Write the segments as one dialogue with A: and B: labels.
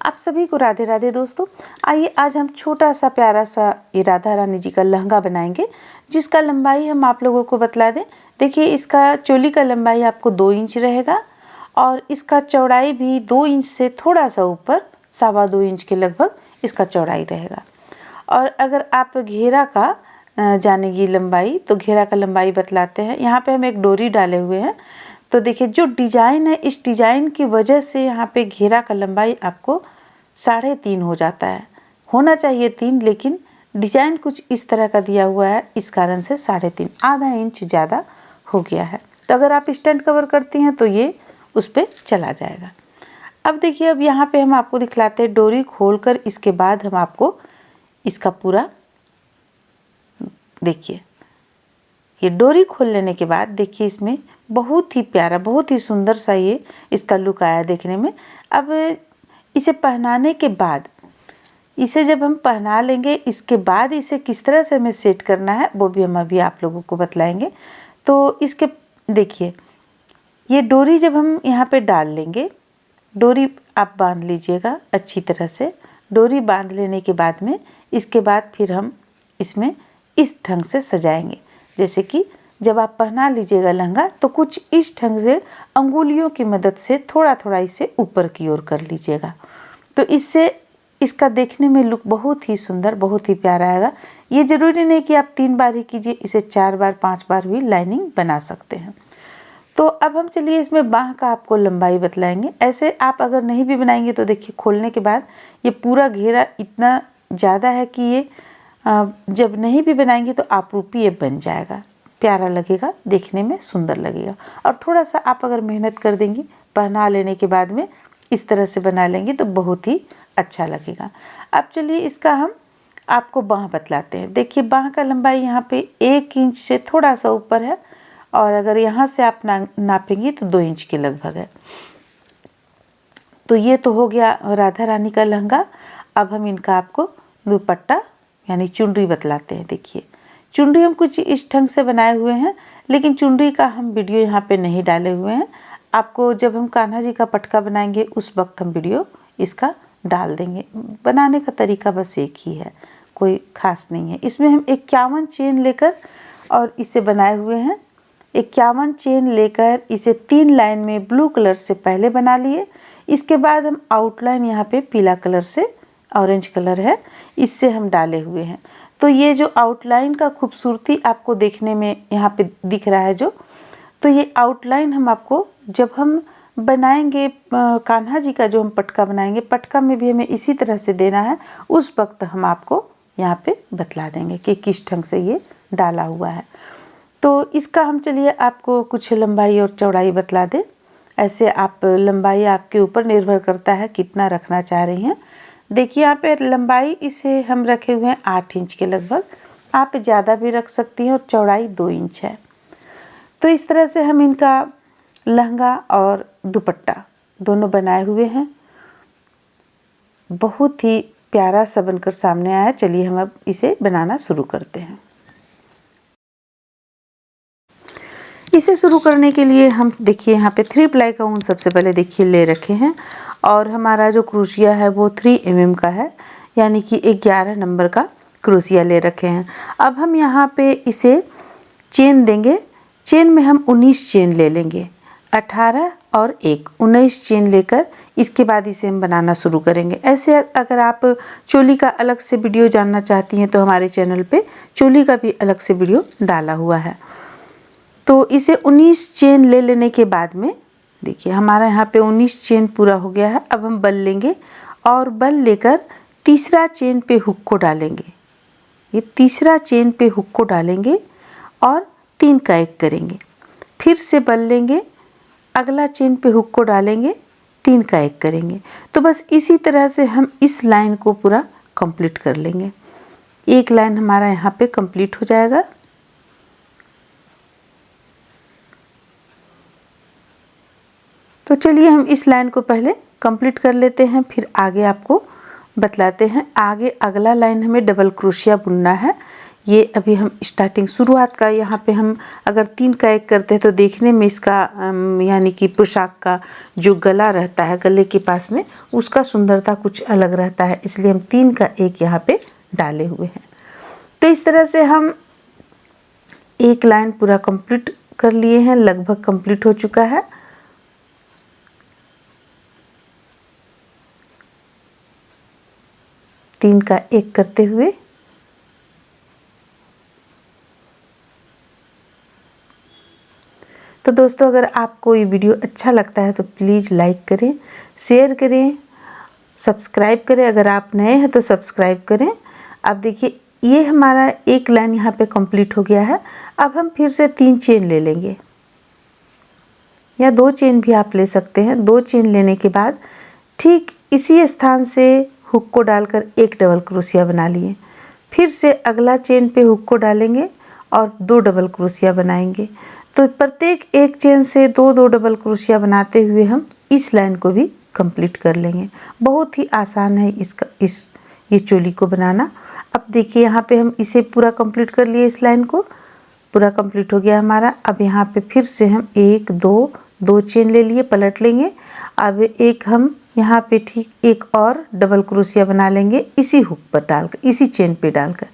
A: आप सभी को राधे राधे दोस्तों। आइए आज हम छोटा सा प्यारा सा ये राधा रानी जी का लहंगा बनाएंगे, जिसका लंबाई हम आप लोगों को बतला दें। देखिए, इसका चोली का लंबाई आपको 2 इंच रहेगा और इसका चौड़ाई भी 2 इंच से थोड़ा सा ऊपर 2.25 इंच के लगभग इसका चौड़ाई रहेगा। और अगर आप घेरा का जानेगी लंबाई, तो घेरा का लंबाई बतलाते हैं। यहाँ पे हम एक डोरी डाले हुए हैं, तो देखिए जो डिज़ाइन है, इस डिज़ाइन की वजह से यहाँ पे घेरा का लंबाई आपको 3.5 हो जाता है। होना चाहिए 3, लेकिन डिज़ाइन कुछ इस तरह का दिया हुआ है, इस कारण से 3.5 आधा इंच ज़्यादा हो गया है। तो अगर आप स्टैंड कवर करती हैं तो ये उस पर चला जाएगा। अब देखिए, अब यहाँ पे हम आपको दिखलाते हैं डोरी खोलकर, इसके बाद हम आपको इसका पूरा देखिए, ये डोरी खोल लेने के बाद देखिए इसमें बहुत ही प्यारा, बहुत ही सुंदर सा ये इसका लुक आया देखने में। अब इसे पहनाने के बाद, इसे जब हम पहना लेंगे, इसके बाद इसे किस तरह से हमें सेट करना है वो भी हम अभी आप लोगों को बतलाएंगे। तो इसके देखिए, ये डोरी जब हम यहाँ पे डाल लेंगे, डोरी आप बांध लीजिएगा अच्छी तरह से। डोरी बांध लेने के बाद में इसके बाद फिर हम इसमें इस ढंग से सजाएंगे, जैसे कि जब आप पहना लीजिएगा लहंगा तो कुछ इस ढंग से अंगुलियों की मदद से थोड़ा थोड़ा इसे ऊपर की ओर कर लीजिएगा। तो इससे इसका देखने में लुक बहुत ही सुंदर, बहुत ही प्यारा आएगा। ये ज़रूरी नहीं कि आप 3 बार ही कीजिए, इसे 4 बार 5 बार भी लाइनिंग बना सकते हैं। तो अब हम चलिए इसमें बाह का आपको लंबाई बतलाएंगे। ऐसे आप अगर नहीं भी बनाएंगे तो देखिए, खोलने के बाद ये पूरा घेरा इतना ज़्यादा है कि ये जब नहीं भी बनाएंगे तो आप रूपी ये बन जाएगा, प्यारा लगेगा, देखने में सुंदर लगेगा। और थोड़ा सा आप अगर मेहनत कर देंगी, पहना लेने के बाद में इस तरह से बना लेंगे तो बहुत ही अच्छा लगेगा। अब चलिए इसका हम आपको बाह बतलाते हैं। देखिए, बाह का लंबाई यहाँ पे 1 इंच से थोड़ा सा ऊपर है, और अगर यहाँ से आप नापेंगी तो 2 इंच के लगभग है। तो ये तो हो गया राधा रानी का लहंगा। अब हम इनका आपको दुपट्टा यानी चुनरी बतलाते हैं। देखिए, चुनरी हम कुछ इस ढंग से बनाए हुए हैं, लेकिन चुनरी का हम वीडियो यहाँ पे नहीं डाले हुए हैं। आपको जब हम कान्हा जी का पटका बनाएंगे उस वक्त हम वीडियो इसका डाल देंगे। बनाने का तरीका बस एक ही है, कोई ख़ास नहीं है। इसमें हम 51 चेन लेकर और इसे बनाए हुए हैं। 51 चेन लेकर इसे 3 लाइन में ब्लू कलर से पहले बना लिए। इसके बाद हम आउटलाइन यहाँ पे पीला कलर से, ऑरेंज कलर है, इससे हम डाले हुए हैं। तो ये जो आउटलाइन का खूबसूरती आपको देखने में यहाँ पे दिख रहा है जो, तो ये आउटलाइन हम आपको जब हम बनाएंगे कान्हा जी का जो हम पटका बनाएंगे, पटका में भी हमें इसी तरह से देना है। उस वक्त हम आपको यहाँ पे बतला देंगे कि किस ढंग से ये डाला हुआ है। तो इसका हम चलिए आपको कुछ लंबाई और चौड़ाई बतला दें। ऐसे आप लंबाई आपके ऊपर निर्भर करता है कितना रखना चाह रही हैं। देखिए, यहाँ पे लंबाई इसे हम रखे हुए हैं 8 इंच के लगभग। आप ज़्यादा भी रख सकती हैं, और चौड़ाई 2 इंच है। तो इस तरह से हम इनका लहंगा और दुपट्टा दोनों बनाए हुए हैं। बहुत ही प्यारा सा बनकर सामने आया। चलिए हम अब इसे बनाना शुरू करते हैं। इसे शुरू करने के लिए हम देखिए यहाँ पे 3 प्लाई का ऊन सबसे पहले देखिए ले रखे हैं, और हमारा जो क्रोशिया है वो 3 mm का है, यानी कि 11 नंबर का क्रोशिया ले रखे हैं। अब हम यहाँ पे इसे चेन देंगे। चेन में हम 19 चेन ले लेंगे, 18 और 1 19 चेन लेकर इसके बाद इसे हम बनाना शुरू करेंगे। ऐसे अगर आप चोली का अलग से वीडियो जानना चाहती हैं तो हमारे चैनल पे चोली का भी अलग से वीडियो डाला हुआ है। तो इसे 19 चेन ले लेने के बाद में देखिए, हमारा यहाँ पे 19 चेन पूरा हो गया है। अब हम बल लेंगे और बल लेकर तीसरा चेन पे हुक को डालेंगे। ये तीसरा चेन पे हुक को डालेंगे और 3 का 1 करेंगे। फिर से बल लेंगे, अगला चेन पे हुक को डालेंगे, 3 का 1 करेंगे। तो बस इसी तरह से हम इस लाइन को पूरा कंप्लीट कर लेंगे। एक लाइन हमारा यहाँ पे कंप्लीट हो जाएगा। तो चलिए हम इस लाइन को पहले कंप्लीट कर लेते हैं, फिर आगे आपको बतलाते हैं। आगे अगला लाइन हमें डबल क्रोशिया बुनना है। ये अभी हम स्टार्टिंग शुरुआत का, यहाँ पे हम अगर 3 का 1 करते हैं तो देखने में इसका यानी कि पोशाक का जो गला रहता है, गले के पास में उसका सुंदरता कुछ अलग रहता है, इसलिए हम 3 का 1 यहाँ पे डाले हुए हैं। तो इस तरह से हम एक लाइन पूरा कंप्लीट कर लिए हैं, लगभग कंप्लीट हो चुका है। तीन का 1 करते हुए तो दोस्तों, अगर आपको ये वीडियो अच्छा लगता है तो प्लीज़ लाइक करें, शेयर करें, सब्सक्राइब करें। अगर आप नए हैं तो सब्सक्राइब करें। अब देखिए ये हमारा एक लाइन यहाँ पे कंप्लीट हो गया है। अब हम फिर से 3 चेन ले लेंगे या 2 चेन भी आप ले सकते हैं। 2 चेन लेने के बाद ठीक इसी स्थान से हुक को डालकर एक डबल क्रोशिया बना लिए। फिर से अगला चेन पे हुक को डालेंगे और 2 डबल क्रोशिया बनाएंगे। तो प्रत्येक एक चेन से 2-2 डबल क्रोशिया बनाते हुए हम इस लाइन को भी कंप्लीट कर लेंगे। बहुत ही आसान है ये चोली को बनाना। अब देखिए यहाँ पे हम इसे पूरा कंप्लीट कर लिए, इस लाइन को पूरा कंप्लीट हो गया हमारा। अब यहाँ पे फिर से हम 1-2 चेन ले लिए, पलट लेंगे। अब एक हम यहाँ पे ठीक एक और डबल क्रोशिया बना लेंगे इसी हुक पर डालकर, इसी चेन पे डालकर।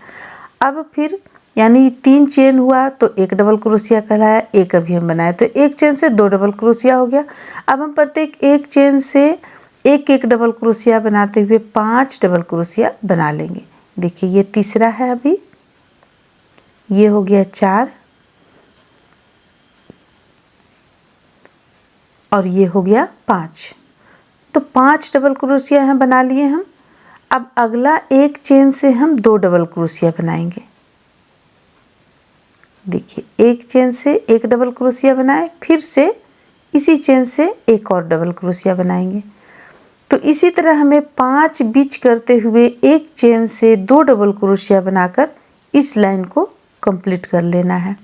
A: अब फिर यानी 3 चेन हुआ तो एक डबल क्रोशिया कहलाया, एक अभी हम बनाए तो एक चेन से 2 डबल क्रोशिया हो गया। अब हम प्रत्येक एक चेन से एक डबल क्रोशिया बनाते हुए 5 डबल क्रोशिया बना लेंगे। देखिए ये तीसरा है, अभी ये हो गया 4 और ये हो गया 5। तो 5 डबल क्रोशिया यहाँ बना लिए हम। अब अगला एक चेन से हम 2 डबल क्रोशिया बनाएंगे। देखिए एक चेन से एक डबल क्रोशिया बनाए, फिर से इसी चेन से एक और डबल क्रोशिया बनाएंगे। तो इसी तरह हमें 5 बीच करते हुए एक चेन से 2 डबल क्रोशिया बनाकर इस लाइन को कंप्लीट कर लेना है।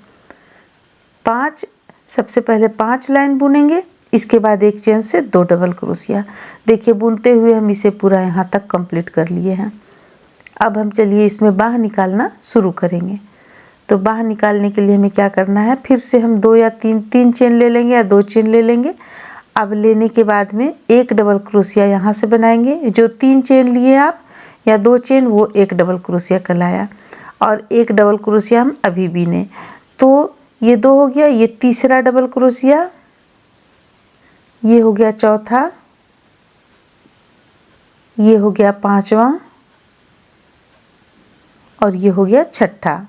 A: 5 सबसे पहले 5 लाइन बुनेंगे, इसके बाद एक चेन से 2 डबल क्रोशिया। देखिए बुनते हुए हम इसे पूरा यहाँ तक कंप्लीट कर लिए हैं। अब हम चलिए इसमें बाह निकालना शुरू करेंगे। तो बाह निकालने के लिए हमें क्या करना है, फिर से हम 2 या 3 चेन ले लेंगे या 2 चेन ले लेंगे। अब लेने के बाद में एक डबल क्रोशिया यहाँ से बनाएंगे। जो 3 चेन लिए आप या 2 चेन, वो एक डबल क्रोशिया कहलाया और एक डबल क्रोशिया हम अभी बीने। तो ये 2 हो गया, ये तीसरा डबल क्रोशिया, ये हो गया चौथा, ये हो गया 5वां और ये हो गया 6ठा।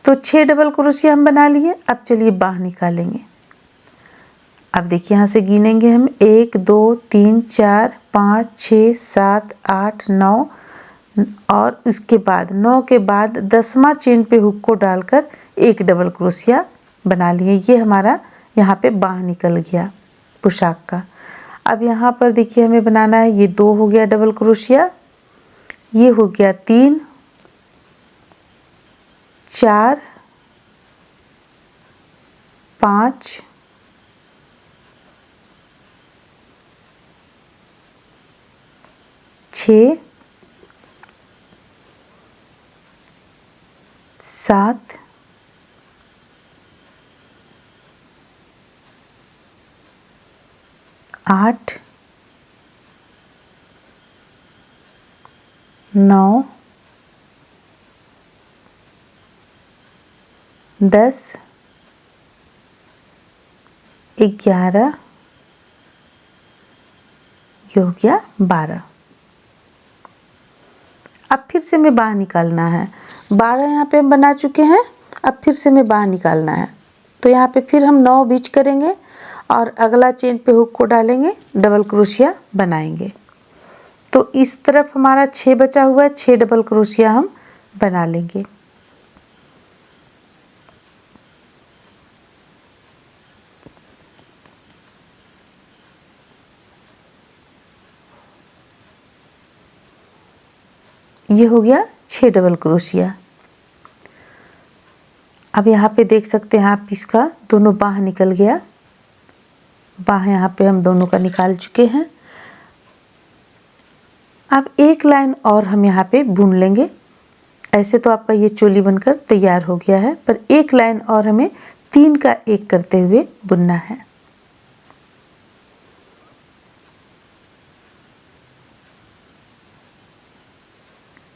A: तो 6 डबल क्रोशिया हम बना लिए। अब चलिए बाह निकालेंगे। अब देखिए यहाँ से गिनेंगे हम 1 2 3 4 5 6 7 8 9 और उसके बाद 9 के बाद 10वां चेन पे हुक को डालकर एक डबल क्रोशिया बना लिए। ये हमारा यहाँ पे बाह निकल गया पोशाक का। अब यहाँ पर देखिए हमें बनाना है, ये 2 हो गया डबल क्रोशिया, ये हो गया 3 4 5 6 7 8 9 10 11, ये हो गया 12। अब फिर से हमें बाह निकालना है। 12 यहाँ पे हम बना चुके हैं, अब फिर से हमें बाह निकालना है। तो यहाँ पे फिर हम 9 बीच करेंगे और अगला चेन पे हुक को डालेंगे, डबल क्रोशिया बनाएंगे। तो इस तरफ हमारा 6 बचा हुआ है, 6 डबल क्रोशिया हम बना लेंगे। ये हो गया 6 डबल क्रोशिया। अब यहाँ पे देख सकते हैं आप, इसका दोनों बाह निकल गया। बाह यहाँ पे हम दोनों का निकाल चुके हैं। अब एक लाइन और हम यहाँ पे बुन लेंगे। ऐसे तो आपका ये चोली बनकर तैयार हो गया है, पर एक लाइन और हमें 3 का 1 करते हुए बुनना है।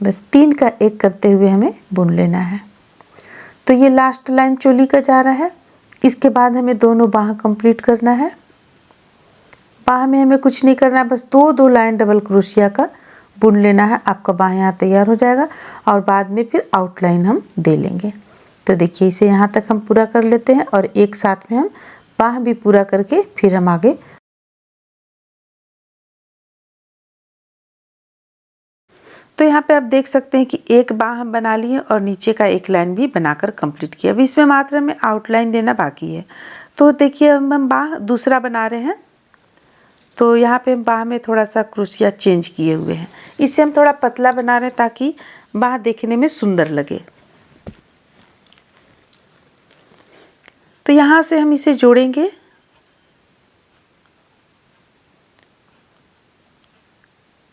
A: बस 3 का 1 करते हुए हमें बुन लेना है। तो ये लास्ट लाइन चोली का जा रहा है। इसके बाद हमें दोनों बाह कंप्लीट करना है। बाह में हमें कुछ नहीं करना है, बस दो लाइन डबल क्रोशिया का बुन लेना है। आपका बाह यहाँ तैयार हो जाएगा और बाद में फिर आउटलाइन हम दे लेंगे। तो देखिए इसे यहाँ तक हम पूरा कर लेते हैं और एक साथ में हम बाह भी पूरा करके फिर हम आगे। तो यहाँ पे आप देख सकते हैं कि एक बाह हम बना लिए और नीचे का एक लाइन भी बनाकर कंप्लीट किया। अभी इसमें मात्र हमें आउटलाइन देना बाकी है। तो देखिए अब हम बाह दूसरा बना रहे हैं। तो यहाँ पे हम बाह में थोड़ा सा क्रोशिया चेंज किए हुए हैं। इससे हम थोड़ा पतला बना रहे हैं ताकि बाह देखने में सुंदर लगे। तो यहाँ से हम इसे जोड़ेंगे।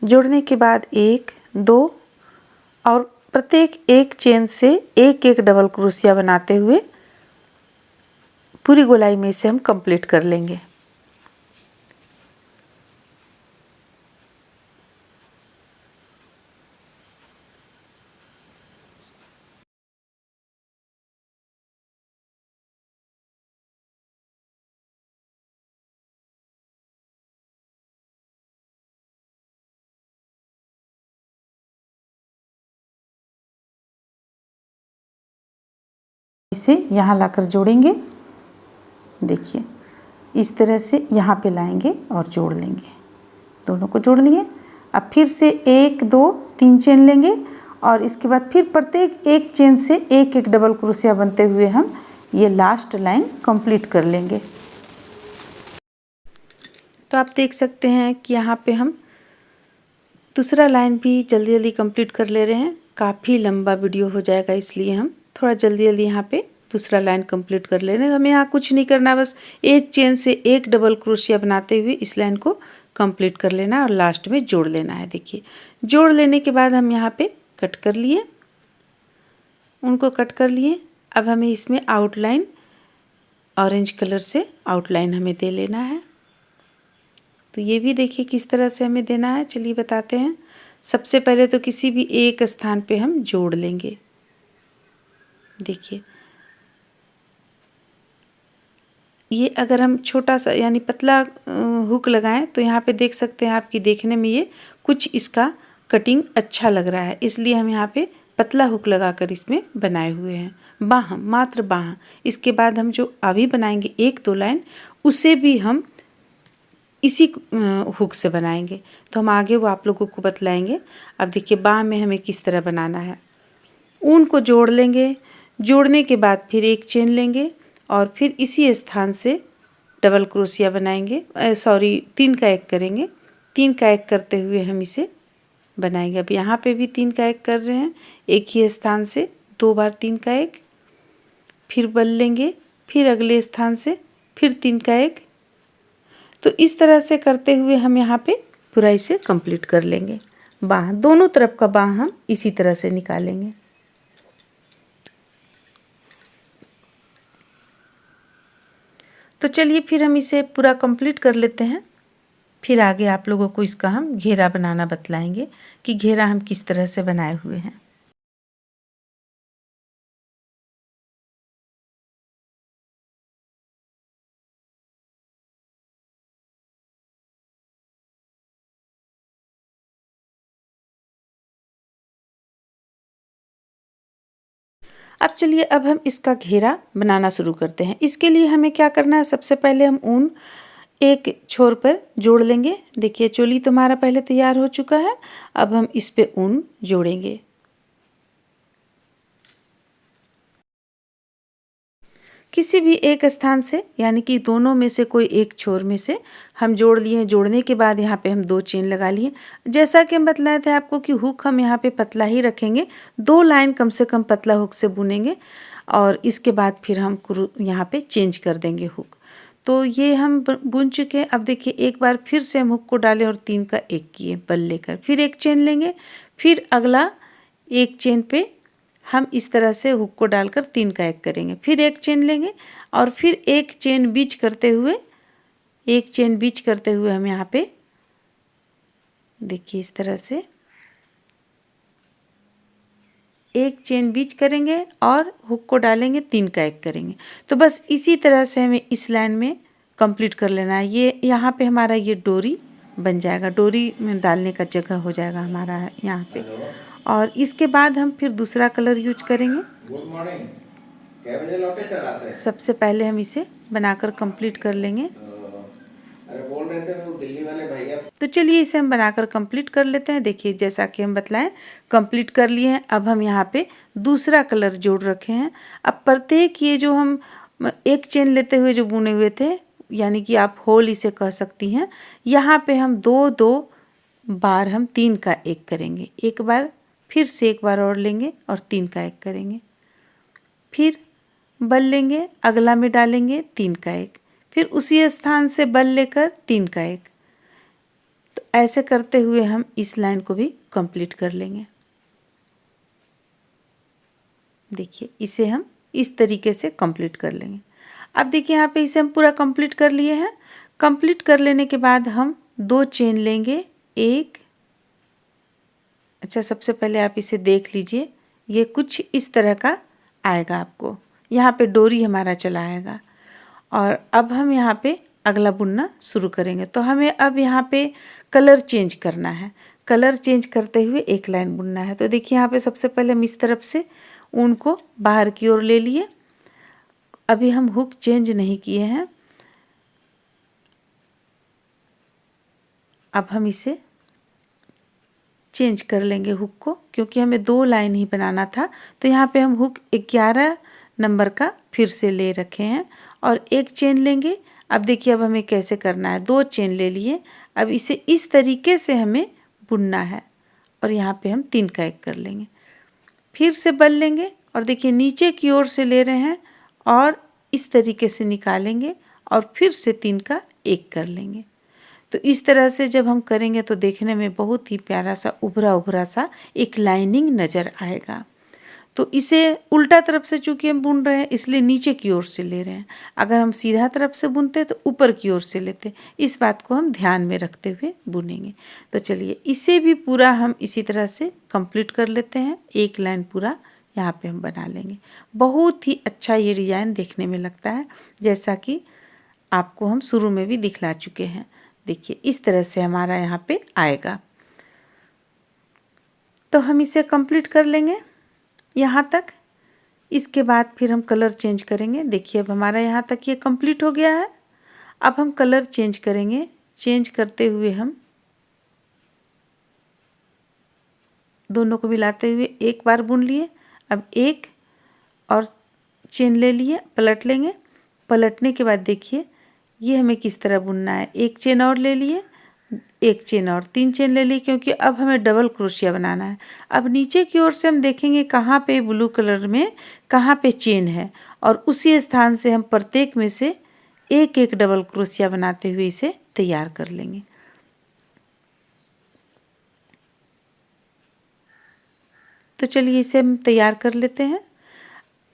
A: जोड़ने के बाद 1, 2 और प्रत्येक एक चेन से एक एक डबल क्रोशिया बनाते हुए पूरी गोलाई में इसे हम कंप्लीट कर लेंगे। इसे यहाँ लाकर जोड़ेंगे। देखिए इस तरह से यहाँ पे लाएंगे और जोड़ लेंगे। दोनों को जोड़ लिए। अब फिर से 1, 2, 3 चेन लेंगे और इसके बाद फिर प्रत्येक एक चेन से एक एक डबल क्रोशिया बनते हुए हम ये लास्ट लाइन कंप्लीट कर लेंगे। तो आप देख सकते हैं कि यहाँ पे हम दूसरा लाइन भी जल्दी जल्दी कंप्लीट कर ले रहे हैं। काफ़ी लंबा वीडियो हो जाएगा, इसलिए हम थोड़ा जल्दी जल्दी यहाँ पे दूसरा लाइन कंप्लीट कर ले रहे हैं। हमें यहाँ कुछ नहीं करना, बस एक चेन से एक डबल क्रोशिया बनाते हुए इस लाइन को कंप्लीट कर लेना है और लास्ट में जोड़ लेना है। देखिए जोड़ लेने के बाद हम यहाँ पे कट कर लिए, उनको कट कर लिए। अब हमें इसमें आउटलाइन ऑरेंज कलर से आउटलाइन हमें दे लेना है। तो ये भी देखिए किस तरह से हमें देना है, चलिए बताते हैं। सबसे पहले तो किसी भी एक स्थान पे हम जोड़ लेंगे। देखिए ये अगर हम छोटा सा यानी पतला हुक लगाएं तो यहाँ पे देख सकते हैं आपकी देखने में ये कुछ इसका कटिंग अच्छा लग रहा है, इसलिए हम यहाँ पे पतला हुक लगाकर इसमें बनाए हुए हैं। बाह, मात्र बाह। इसके बाद हम जो अभी बनाएंगे 1-2 लाइन, उसे भी हम इसी हुक से बनाएंगे। तो हम आगे वो आप लोगों को बतलाएंगे। अब देखिए बाह में हमें किस तरह बनाना है। ऊन को जोड़ लेंगे। जोड़ने के बाद फिर एक चेन लेंगे और फिर इसी स्थान से डबल क्रोशिया बनाएंगे। 3 का 1 करेंगे। 3 का 1 करते हुए हम इसे बनाएंगे। अब यहाँ पे भी 3 का 1 कर रहे हैं। एक ही स्थान से 2 बार 3 का 1, फिर बल लेंगे, फिर अगले स्थान से फिर 3 का 1। तो इस तरह से करते हुए हम यहाँ पे पूरा इसे कंप्लीट कर लेंगे। बाह, दोनों तरफ का बाह हम इसी तरह से निकालेंगे। तो चलिए फिर हम इसे पूरा कंप्लीट कर लेते हैं। फिर आगे आप लोगों को इसका हम घेरा बनाना बतलाएंगे कि घेरा हम किस तरह से बनाए हुए हैं। अब हम इसका घेरा बनाना शुरू करते हैं। इसके लिए हमें क्या करना है, सबसे पहले हम ऊन एक छोर पर जोड़ लेंगे। देखिए चोली तो हमारा पहले तैयार हो चुका है। अब हम इस पे ऊन जोड़ेंगे। किसी भी एक स्थान से यानी कि दोनों में से कोई एक छोर में से हम जोड़ लिए। जोड़ने के बाद यहाँ पे हम 2 चेन लगा लिए। जैसा कि हम बतलाए थे आपको कि हुक हम यहाँ पे पतला ही रखेंगे। 2 लाइन कम से कम पतला हुक से बुनेंगे और इसके बाद फिर हम यहाँ पे चेंज कर देंगे हुक। तो ये हम बुन चुके हैं। अब देखिए एक बार फिर से हम हुक को डालें और 3 का 1 किए बल लेकर, फिर एक चेन लेंगे, फिर अगला एक चेन पे हम इस तरह से हुक को डालकर 3 का एक करेंगे। फिर एक चेन लेंगे और फिर एक चेन बीच करते हुए हम यहाँ पे देखिए इस तरह से एक चेन बीच करेंगे और हुक को डालेंगे, 3 का एक करेंगे। तो बस इसी तरह से हमें इस लाइन में कंप्लीट कर लेना है। ये यहाँ पे हमारा ये डोरी बन जाएगा, डोरी में डालने का जगह हो जाएगा हमारा यहाँ पे। और इसके बाद हम फिर दूसरा कलर यूज करेंगे।
B: गुड मॉर्निंग, क्या बजे लौटे थे रात में?
A: सबसे पहले हम इसे बनाकर कंप्लीट कर लेंगे।
B: अरे बोल रहे थे वो दिल्ली वाले भैया।
A: तो चलिए इसे हम बनाकर कंप्लीट कर लेते हैं। देखिए जैसा कि हम बतलाएं कंप्लीट कर लिए हैं। अब हम यहाँ पे दूसरा कलर जोड़ रखे हैं। अब प्रत्येक ये जो हम एक चेन लेते हुए जो बुने हुए थे, यानी कि आप होल इसे कह सकती हैं, यहाँ पे हम दो बार हम 3 का एक करेंगे। एक बार फिर से एक बार और लेंगे और 3 का एक करेंगे। फिर बल लेंगे, अगला में डालेंगे 3 का एक, फिर उसी स्थान से बल लेकर 3 का एक। तो ऐसे करते हुए हम इस लाइन को भी कंप्लीट कर लेंगे। देखिए इसे हम इस तरीके से कंप्लीट कर लेंगे। अब देखिए यहाँ पे इसे हम पूरा कंप्लीट कर लिए हैं। कंप्लीट कर लेने के बाद हम 2 चेन लेंगे। एक, अच्छा सबसे पहले आप इसे देख लीजिए, ये कुछ इस तरह का आएगा आपको। यहाँ पे डोरी हमारा चला आएगा और अब हम यहाँ पे अगला बुनना शुरू करेंगे। तो हमें अब यहाँ पे कलर चेंज करना है। कलर चेंज करते हुए एक लाइन बुनना है। तो देखिए यहाँ पे सबसे पहले हम इस तरफ से ऊन को बाहर की ओर ले लिए। अभी हम हुक चेंज नहीं किए हैं। अब हम इसे चेंज कर लेंगे हुक को, क्योंकि हमें 2 लाइन ही बनाना था। तो यहाँ पे हम हुक 11 नंबर का फिर से ले रखे हैं और एक चेन लेंगे। अब देखिए अब हमें कैसे करना है। 2 चेन ले लिए। अब इसे इस तरीके से हमें बुनना है और यहाँ पे हम 3 का एक कर लेंगे। फिर से बल लेंगे और देखिए नीचे की ओर से ले रहे हैं और इस तरीके से निकालेंगे और फिर से 3 का एक कर लेंगे। तो इस तरह से जब हम करेंगे तो देखने में बहुत ही प्यारा सा उभरा उभरा सा एक लाइनिंग नज़र आएगा। तो इसे उल्टा तरफ से चूँकि हम बुन रहे हैं इसलिए नीचे की ओर से ले रहे हैं। अगर हम सीधा तरफ से बुनते तो ऊपर की ओर से लेते। इस बात को हम ध्यान में रखते हुए बुनेंगे। तो चलिए इसे भी पूरा हम इसी तरह से कंप्लीट कर लेते हैं। एक लाइन पूरा यहाँ पे हम बना लेंगे। बहुत ही अच्छा ये डिज़ाइन देखने में लगता है, जैसा कि आपको हम शुरू में भी दिखला चुके हैं। देखिए इस तरह से हमारा यहाँ पे आएगा। तो हम इसे कंप्लीट कर लेंगे यहाँ तक। इसके बाद फिर हम कलर चेंज करेंगे। देखिए अब हमारा यहाँ तक ये कंप्लीट हो गया है। अब हम कलर चेंज करेंगे। चेंज करते हुए हम दोनों को मिलाते हुए एक बार बुन लिए। अब एक और चेन ले लिए, पलट लेंगे। पलटने के बाद देखिए ये हमें किस तरह बुनना है। एक चेन और ले लिए, एक चेन और, 3 चेन ले ली, क्योंकि अब हमें डबल क्रोशिया बनाना है। अब नीचे की ओर से हम देखेंगे कहाँ पे ब्लू कलर में कहाँ पे चेन है और उसी स्थान से हम प्रत्येक में से एक एक डबल क्रोशिया बनाते हुए इसे तैयार कर लेंगे। तो चलिए इसे हम तैयार कर लेते हैं।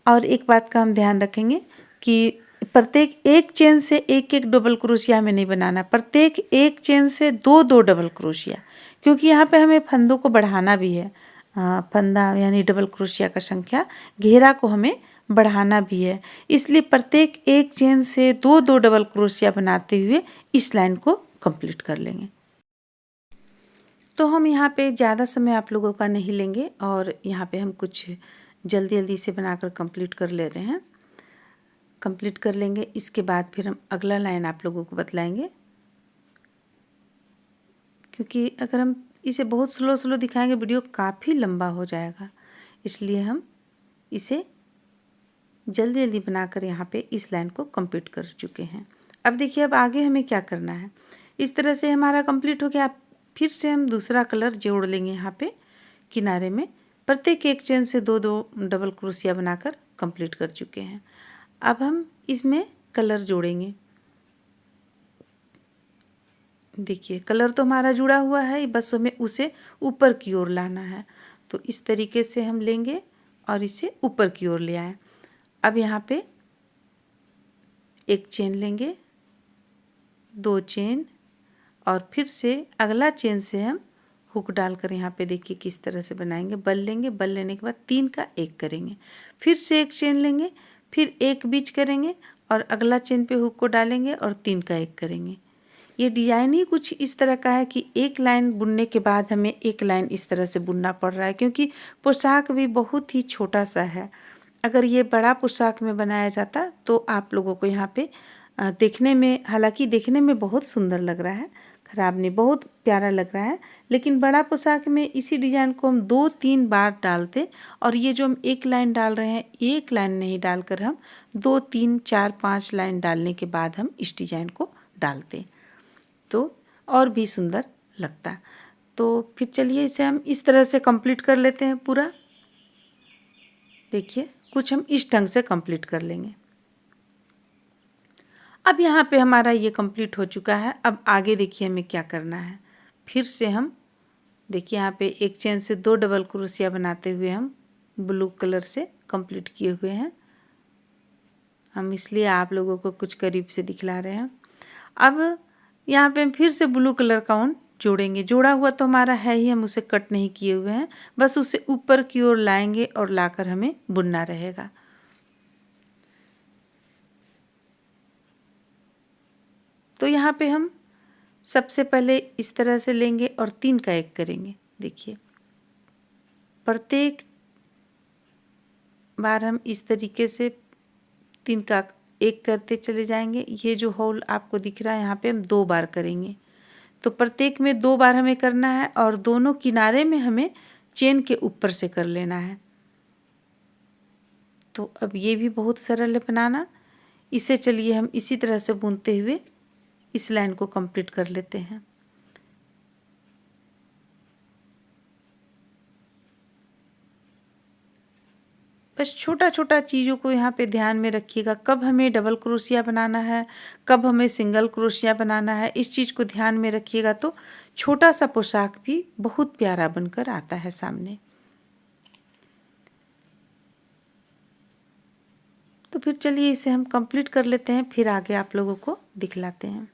A: और एक बात का हम ध्यान रखेंगे कि प्रत्येक एक चेन से एक एक डबल क्रोशिया हमें नहीं बनाना। प्रत्येक एक चेन से 2-2 डबल क्रोशिया, क्योंकि यहाँ पे हमें फंदों को बढ़ाना भी है। फंदा यानी डबल क्रोशिया का संख्या, घेरा को हमें बढ़ाना भी है। इसलिए प्रत्येक एक चेन से 2-2 डबल क्रोशिया बनाते हुए इस लाइन को कंप्लीट कर लेंगे। तो हम यहाँ पे ज़्यादा समय आप लोगों का नहीं लेंगे और यहाँ पे हम कुछ जल्दी जल्दी से बनाकर कंप्लीट कर ले रहे हैं। कंप्लीट कर लेंगे। इसके बाद फिर हम अगला लाइन आप लोगों को बतलाएंगे, क्योंकि अगर हम इसे बहुत स्लो स्लो दिखाएंगे वीडियो काफ़ी लंबा हो जाएगा। इसलिए हम इसे जल्दी जल्दी बनाकर यहाँ पे इस लाइन को कंप्लीट कर चुके हैं। अब देखिए अब आगे हमें क्या करना है। इस तरह से हमारा कंप्लीट हो गया। फिर से हम दूसरा कलर जोड़ लेंगे यहाँ पे किनारे में। प्रत्येक एक चेन से 2-2 डबल क्रोशिया बनाकर कंप्लीट कर चुके हैं। अब हम इसमें कलर जोड़ेंगे। देखिए कलर तो हमारा जुड़ा हुआ है, बस हमें उसे ऊपर की ओर लाना है। तो इस तरीके से हम लेंगे और इसे ऊपर की ओर ले आए। अब यहाँ पे एक चेन लेंगे, 2 चेन, और फिर से अगला चेन से हम हुक डालकर यहाँ पे देखिए किस तरह से बनाएंगे। बल लेंगे, बल लेने के बाद 3 का 1 करेंगे, फिर से एक चेन लेंगे, फिर एक बीच करेंगे और अगला चेन पे हुक को डालेंगे और 3 का 1 करेंगे। ये डिजाइन ही कुछ इस तरह का है कि एक लाइन बुनने के बाद हमें एक लाइन इस तरह से बुनना पड़ रहा है, क्योंकि पोशाक भी बहुत ही छोटा सा है। अगर ये बड़ा पोशाक में बनाया जाता तो आप लोगों को यहाँ पे देखने में, हालांकि देखने में बहुत सुंदर लग रहा है, खराब नहीं, बहुत प्यारा लग रहा है, लेकिन बड़ा पोशाक में इसी डिज़ाइन को हम 2-3 बार डालते, और ये जो हम एक लाइन डाल रहे हैं, एक लाइन नहीं डालकर हम 2, 3, 4, 5 लाइन डालने के बाद हम इस डिज़ाइन को डालते तो और भी सुंदर लगता। तो फिर चलिए इसे हम इस तरह से कंप्लीट कर लेते हैं पूरा। देखिए कुछ हम इस ढंग से कंप्लीट कर लेंगे। अब यहाँ पे हमारा ये कंप्लीट हो चुका है। अब आगे देखिए हमें क्या करना है। फिर से हम देखिए यहाँ पे एक चेन से 2 डबल क्रोशिया बनाते हुए हम ब्लू कलर से कंप्लीट किए हुए हैं। हम इसलिए आप लोगों को कुछ करीब से दिखला रहे हैं। अब यहाँ पे हम फिर से ब्लू कलर का ऊन जोड़ेंगे। जोड़ा हुआ तो हमारा है ही, हम उसे कट नहीं किए हुए हैं, बस उसे ऊपर की ओर लाएंगे और लाकर हमें बुनना रहेगा। तो यहाँ पे हम सबसे पहले इस तरह से लेंगे और 3 का 1 करेंगे। देखिए प्रत्येक बार हम इस तरीके से 3 का 1 करते चले जाएंगे। ये जो होल आपको दिख रहा है यहाँ पे हम 2 बार करेंगे, तो प्रत्येक में 2 बार हमें करना है और दोनों किनारे में हमें चेन के ऊपर से कर लेना है। तो अब ये भी बहुत सरल है बनाना। इसे चलिए हम इसी तरह से बुनते हुए इस लाइन को कंप्लीट कर लेते हैं। बस छोटा छोटा चीज़ों को यहाँ पे ध्यान में रखिएगा, कब हमें डबल क्रोशिया बनाना है, कब हमें सिंगल क्रोशिया बनाना है, इस चीज़ को ध्यान में रखिएगा तो छोटा सा पोशाक भी बहुत प्यारा बनकर आता है सामने। तो फिर चलिए इसे हम कंप्लीट कर लेते हैं, फिर आगे आप लोगों को दिखलाते हैं।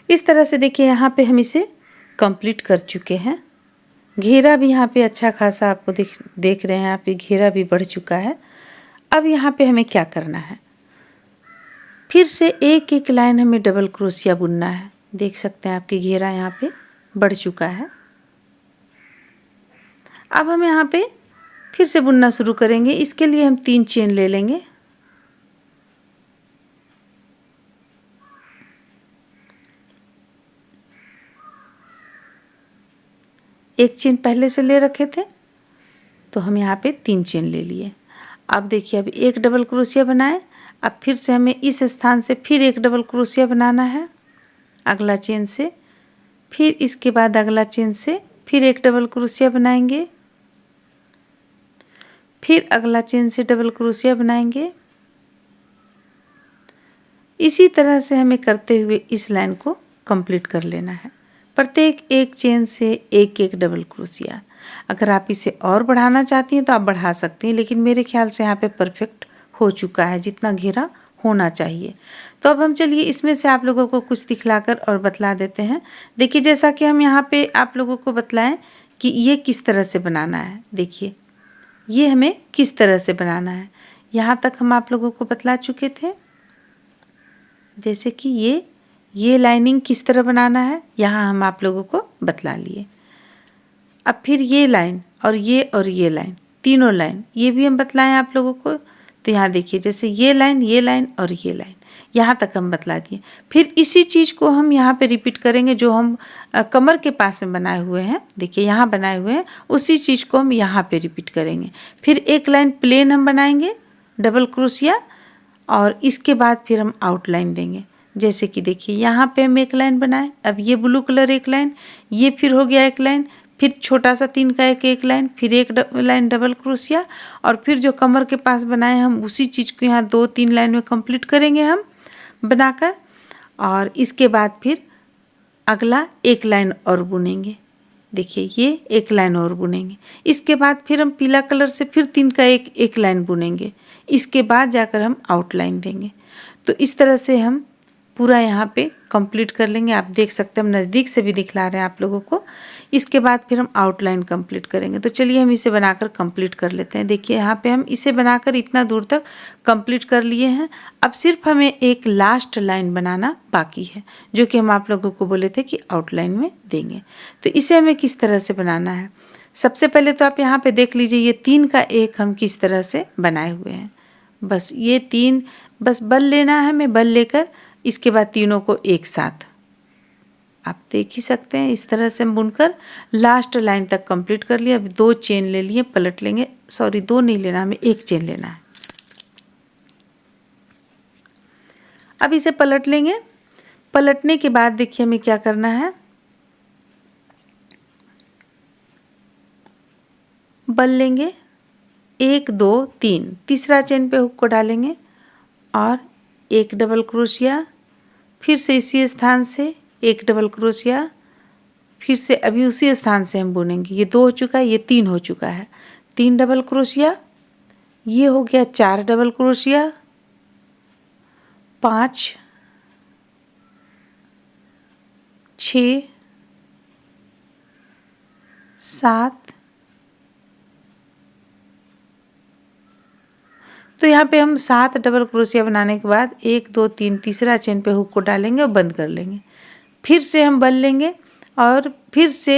A: इस तरह से देखिए यहाँ पे हम इसे कंप्लीट कर चुके हैं। घेरा भी यहाँ पे अच्छा खासा आपको देख रहे हैं, यहाँ पे घेरा भी बढ़ चुका है। अब यहाँ पे हमें क्या करना है, फिर से एक एक लाइन हमें डबल क्रोशिया बुनना है। देख सकते हैं आपकी घेरा यहाँ पे बढ़ चुका है। अब हम यहाँ पे फिर से बुनना शुरू करेंगे। इसके लिए हम 3 चेन ले लेंगे, एक चेन पहले से ले रखे थे तो हम यहाँ पे 3 चेन ले लिए। अब देखिए अब एक डबल क्रोशिया बनाए, अब फिर से हमें इस स्थान से फिर एक डबल क्रोशिया बनाना है अगला चेन से, फिर इसके बाद अगला चेन से फिर एक डबल क्रोशिया बनाएंगे, फिर अगला चेन से डबल क्रोशिया बनाएंगे। इसी तरह से हमें करते हुए इस लाइन को कंप्लीट कर लेना है। प्रत्येक एक चेन से एक एक डबल क्रोशिया। अगर आप इसे और बढ़ाना चाहती हैं तो आप बढ़ा सकती हैं, लेकिन मेरे ख्याल से यहाँ पे परफेक्ट हो चुका है जितना घेरा होना चाहिए। तो अब हम चलिए इसमें से आप लोगों को कुछ दिखलाकर और बतला देते हैं। देखिए जैसा कि हम यहाँ पे आप लोगों को बतलाएं कि ये किस तरह से बनाना है। देखिए ये हमें किस तरह से बनाना है, यहाँ तक हम आप लोगों को बतला चुके थे। जैसे कि ये लाइनिंग किस तरह बनाना है यहाँ हम आप लोगों को बतला लिए। अब फिर ये लाइन और ये लाइन, तीनों लाइन ये भी हम बतलाएं आप लोगों को। तो यहाँ देखिए जैसे ये लाइन और ये लाइन यहाँ तक हम बतला दिए। फिर इसी चीज़ को हम यहाँ पे रिपीट करेंगे जो हम कमर के पास में बनाए हुए हैं। देखिए यहाँ बनाए हुए हैं, उसी चीज़ को हम यहाँ पे रिपीट करेंगे। फिर एक लाइन प्लेन हम बनाएंगे डबल क्रोशिया, और इसके बाद फिर हम आउटलाइन देंगे। जैसे कि देखिए यहाँ पे हम एक लाइन बनाए, अब ये ब्लू कलर एक लाइन, ये फिर हो गया एक लाइन, फिर छोटा सा 3 का एक लाइन, फिर एक लाइन डबल क्रोशिया, और फिर जो कमर के पास बनाए हम उसी चीज़ को यहाँ 2-3 लाइन में कंप्लीट करेंगे हम। बनाकर, और इसके बाद फिर अगला एक लाइन और बुनेंगे। देखिए ये एक लाइन और बुनेंगे। इसके बाद फिर हम पीला कलर से फिर 3 का एक लाइन बुनेंगे। इसके बाद जाकर हम आउटलाइन देंगे। तो इस तरह से हम पूरा यहाँ पे कंप्लीट कर लेंगे। आप देख सकते हैं, हम नज़दीक से भी दिखला रहे हैं आप लोगों को। इसके बाद फिर हम आउटलाइन कंप्लीट करेंगे। तो चलिए हम इसे बनाकर कंप्लीट कर लेते हैं। देखिए यहाँ पे हम इसे बनाकर इतना दूर तक कंप्लीट कर लिए हैं। अब सिर्फ हमें एक लास्ट लाइन बनाना बाकी है, जो कि हम आप लोगों को बोले थे कि आउटलाइन में देंगे। तो इसे हमें किस तरह से बनाना है, सबसे पहले तो आप यहाँ पे देख लीजिए, ये 3 का 1 हम किस तरह से बनाए हुए हैं। बस ये 3 बस बल लेना है हमें, बल लेकर इसके बाद तीनों को एक साथ आप देख ही सकते हैं। इस तरह से हम बुनकर लास्ट लाइन तक कंप्लीट कर लिया। अब 2 चेन ले लिए, पलट लेंगे। सॉरी 2 नहीं लेना, हमें 1 चेन लेना है। अब इसे पलट लेंगे। पलटने के बाद देखिए हमें क्या करना है, बल लेंगे 1 2 3, तीसरा चेन पे हुक को डालेंगे और एक डबल क्रोशिया, फिर से इसी स्थान से एक डबल क्रोशिया, फिर से अभी उसी स्थान से हम बुनेंगे। ये 2 हो चुका है, ये 3 हो चुका है। 3 डबल क्रोशिया, ये हो गया 4 डबल क्रोशिया, 5 6 7। तो यहाँ पे हम 7 डबल क्रोशिया बनाने के बाद 1 2 3 तीसरा चेन पे हुक को डालेंगे और बंद कर लेंगे। फिर से हम बल लेंगे और फिर से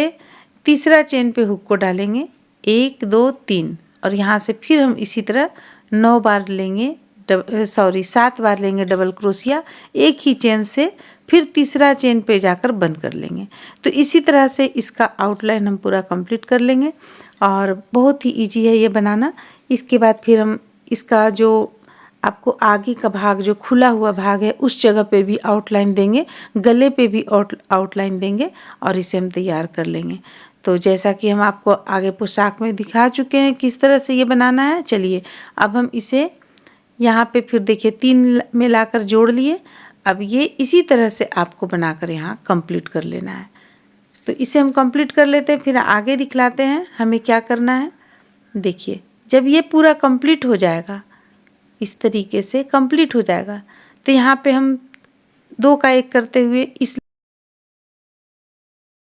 A: तीसरा चेन पे हुक को डालेंगे 1 2 3, और यहाँ से फिर हम इसी तरह 9 बार लेंगे, 7 बार लेंगे डबल क्रोशिया, एक ही चेन से फिर तीसरा चेन पे जाकर बंद कर लेंगे। तो इसी तरह से इसका आउटलाइन हम पूरा कंप्लीट कर लेंगे और बहुत ही इजी है ये बनाना। इसके बाद फिर हम इसका जो आपको आगे का भाग जो खुला हुआ भाग है उस जगह पे भी आउटलाइन देंगे, गले पे भी आउटलाइन देंगे और इसे हम तैयार कर लेंगे। तो जैसा कि हम आपको आगे पोशाक में दिखा चुके हैं किस तरह से ये बनाना है। चलिए अब हम इसे यहाँ पे फिर देखिए 3 में लाकर जोड़ लिए। अब ये इसी तरह से आपको बनाकर यहाँ कंप्लीट कर लेना है। तो इसे हम कंप्लीट कर लेते हैं, फिर आगे दिखलाते हैं हमें क्या करना है। देखिए जब ये पूरा कंप्लीट हो जाएगा, इस तरीके से कंप्लीट हो जाएगा, तो यहाँ पे हम 2 का 1 करते हुए इस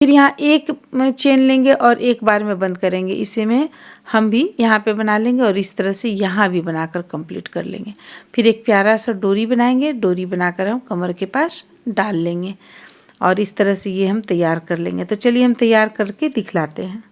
A: फिर यहाँ एक चेन लेंगे और एक बार में बंद करेंगे। इसे में हम भी यहाँ पे बना लेंगे और इस तरह से यहाँ भी बनाकर कंप्लीट कर लेंगे। फिर एक प्यारा सा डोरी बनाएंगे, डोरी बनाकर हम कमर के पास डाल लेंगे और इस तरह से ये हम तैयार कर लेंगे। तो चलिए हम तैयार करके दिखलाते हैं।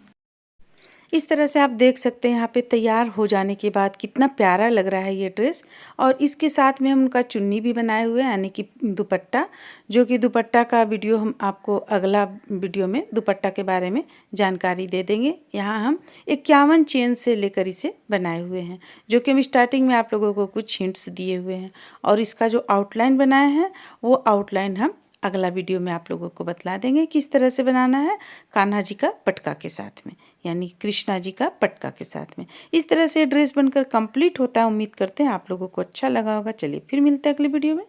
A: इस तरह से आप देख सकते हैं यहाँ पे तैयार हो जाने के बाद कितना प्यारा लग रहा है ये ड्रेस। और इसके साथ में हम उनका चुन्नी भी बनाए हुए हैं, यानी कि दुपट्टा, जो कि दुपट्टा का वीडियो हम आपको अगला वीडियो में दुपट्टा के बारे में जानकारी दे देंगे। यहाँ हम 51 चेन से लेकर इसे बनाए हुए हैं, जो कि हम स्टार्टिंग में आप लोगों को कुछ हिंट्स दिए हुए हैं। और इसका जो आउटलाइन बनाए हैं वो आउटलाइन हम अगला वीडियो में आप लोगों को बतला देंगे किस तरह से बनाना है, कान्हा जी का पटका के साथ में, यानी कृष्णा जी का पटका के साथ में। इस तरह से ड्रेस बनकर कंप्लीट होता है। उम्मीद करते हैं आप लोगों को अच्छा लगा होगा। चलिए फिर मिलते हैं अगले वीडियो में।